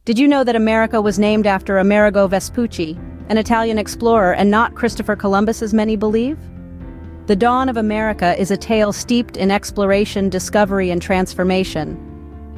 Did you know that America was named after Amerigo Vespucci, an Italian explorer, and not Christopher Columbus as many believe? The dawn of America is a tale steeped in exploration, discovery, and transformation.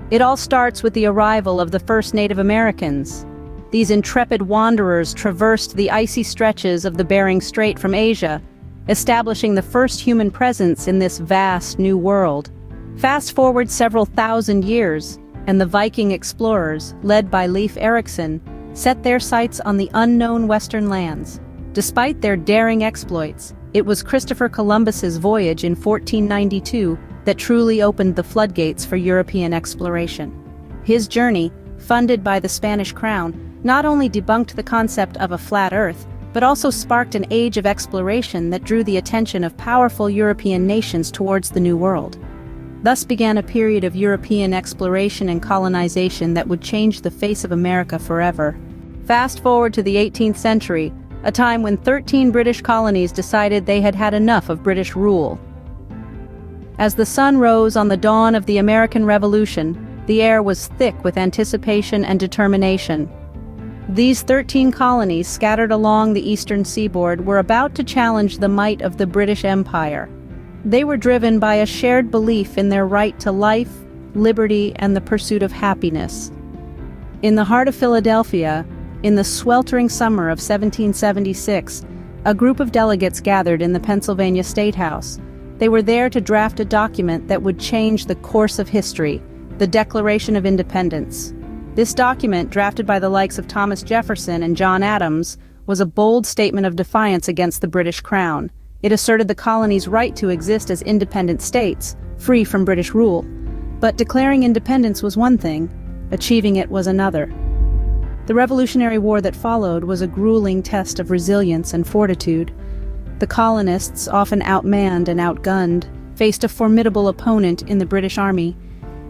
It all starts with the arrival of the first Native Americans. These intrepid wanderers traversed the icy stretches of the Bering Strait from Asia, establishing the first human presence in this vast new world. Fast forward several thousand years, and the Viking explorers, led by Leif Erikson, set their sights on the unknown western lands. Despite their daring exploits, it was Christopher Columbus's voyage in 1492 that truly opened the floodgates for European exploration. His journey, funded by the Spanish crown, not only debunked the concept of a flat Earth, but also sparked an age of exploration that drew the attention of powerful European nations towards the New World. Thus began a period of European exploration and colonization that would change the face of America forever. Fast forward to the 18th century, a time when 13 British colonies decided they had had enough of British rule. As the sun rose on the dawn of the American Revolution, the air was thick with anticipation and determination. These 13 colonies scattered along the eastern seaboard were about to challenge the might of the British Empire. They were driven by a shared belief in their right to life, liberty, and the pursuit of happiness. In the heart of Philadelphia, in the sweltering summer of 1776, a group of delegates gathered in the Pennsylvania State House. They were there to draft a document that would change the course of history, the Declaration of Independence. This document, drafted by the likes of Thomas Jefferson and John Adams, was a bold statement of defiance against the British Crown. It asserted the colonies' right to exist as independent states, free from British rule. But declaring independence was one thing, achieving it was another. The Revolutionary War that followed was a grueling test of resilience and fortitude. The colonists, often outmanned and outgunned, faced a formidable opponent in the British Army.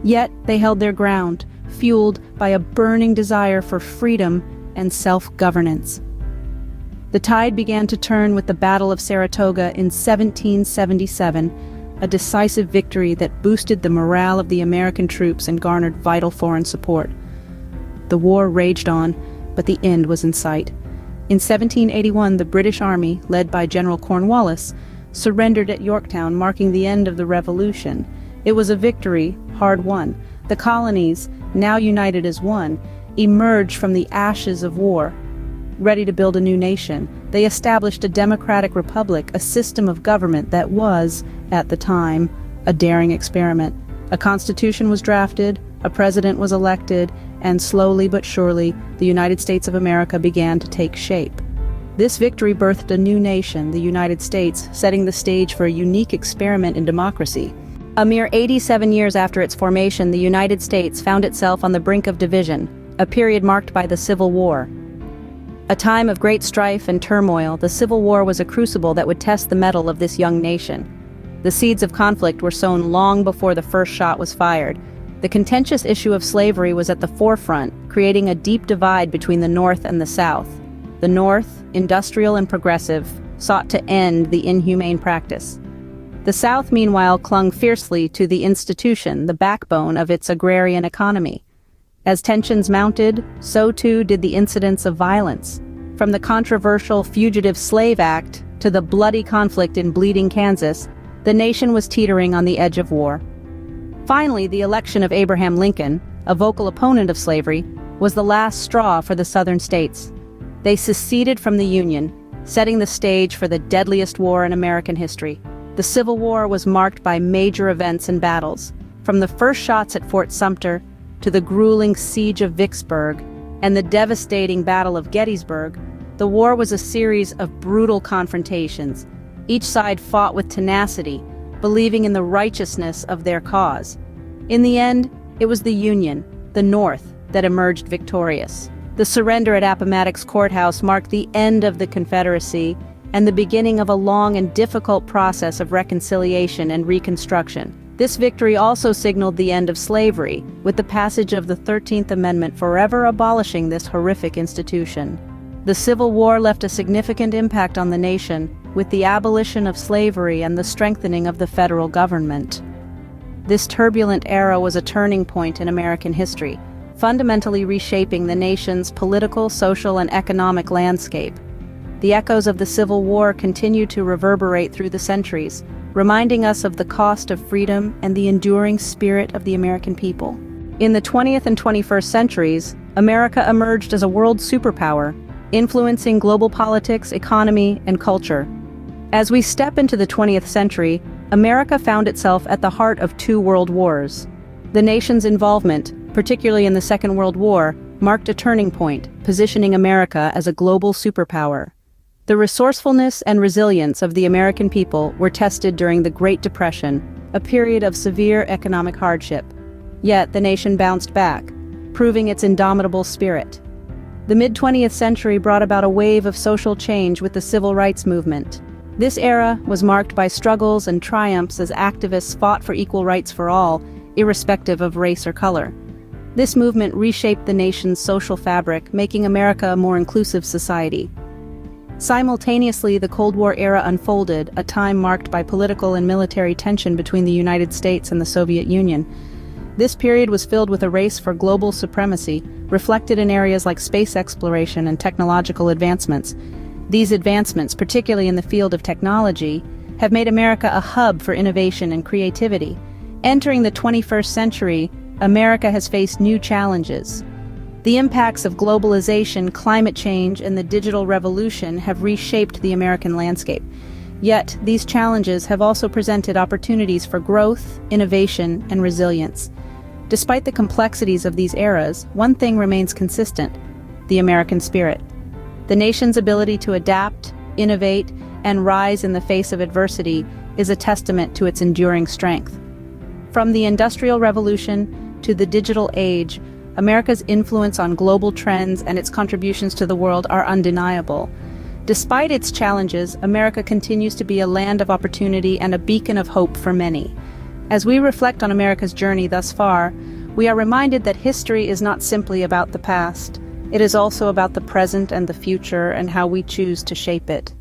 Yet they held their ground, fueled by a burning desire for freedom and self-governance. The tide began to turn with the Battle of Saratoga in 1777, a decisive victory that boosted the morale of the American troops and garnered vital foreign support. The war raged on, but the end was in sight. In 1781, the British Army, led by General Cornwallis, surrendered at Yorktown, marking the end of the Revolution. It was a victory, hard won. The colonies, now united as one, emerged from the ashes of war. Ready to build a new nation, they established a democratic republic, a system of government that was, at the time, a daring experiment. A constitution was drafted, a president was elected, and slowly but surely, the United States of America began to take shape. This victory birthed a new nation, the United States, setting the stage for a unique experiment in democracy. A mere 87 years after its formation, the United States found itself on the brink of division, a period marked by the Civil War. A time of great strife and turmoil, the Civil War was a crucible that would test the mettle of this young nation. The seeds of conflict were sown long before the first shot was fired. The contentious issue of slavery was at the forefront, creating a deep divide between the North and the South. The North, industrial and progressive, sought to end the inhumane practice. The South, meanwhile, clung fiercely to the institution, the backbone of its agrarian economy. As tensions mounted, so too did the incidents of violence. From the controversial Fugitive Slave Act to the bloody conflict in Bleeding, Kansas, the nation was teetering on the edge of war. Finally, the election of Abraham Lincoln, a vocal opponent of slavery, was the last straw for the Southern states. They seceded from the Union, setting the stage for the deadliest war in American history. The Civil War was marked by major events and battles, from the first shots at Fort Sumter to the grueling siege of Vicksburg and the devastating Battle of Gettysburg. The war was a series of brutal confrontations. Each side fought with tenacity, believing in the righteousness of their cause. In the end, it was the Union, the North, that emerged victorious. The surrender at Appomattox Courthouse marked the end of the Confederacy and the beginning of a long and difficult process of reconciliation and reconstruction. This victory also signaled the end of slavery, with the passage of the 13th Amendment forever abolishing this horrific institution. The Civil War left a significant impact on the nation, with the abolition of slavery and the strengthening of the federal government. This turbulent era was a turning point in American history, fundamentally reshaping the nation's political, social, and economic landscape. The echoes of the Civil War continue to reverberate through the centuries, reminding us of the cost of freedom and the enduring spirit of the American people. In the 20th and 21st centuries, America emerged as a world superpower, influencing global politics, economy, and culture. As we step into the 20th century, America found itself at the heart of two world wars. The nation's involvement, particularly in the Second World War, marked a turning point, positioning America as a global superpower. The resourcefulness and resilience of the American people were tested during the Great Depression, a period of severe economic hardship. Yet the nation bounced back, proving its indomitable spirit. The mid-20th century brought about a wave of social change with the civil rights movement. This era was marked by struggles and triumphs as activists fought for equal rights for all, irrespective of race or color. This movement reshaped the nation's social fabric, making America a more inclusive society. Simultaneously, the Cold War era unfolded, a time marked by political and military tension between the United States and the Soviet Union. This period was filled with a race for global supremacy, reflected in areas like space exploration and technological advancements. These advancements, particularly in the field of technology, have made America a hub for innovation and creativity. Entering the 21st century, America has faced new challenges. The impacts of globalization, climate change, and the digital revolution have reshaped the American landscape. Yet, these challenges have also presented opportunities for growth, innovation, and resilience. Despite the complexities of these eras, one thing remains consistent: the American spirit. The nation's ability to adapt, innovate, and rise in the face of adversity is a testament to its enduring strength. From the Industrial Revolution to the digital age, America's influence on global trends and its contributions to the world are undeniable. Despite its challenges, America continues to be a land of opportunity and a beacon of hope for many. As we reflect on America's journey thus far, we are reminded that history is not simply about the past. It is also about the present and the future and how we choose to shape it.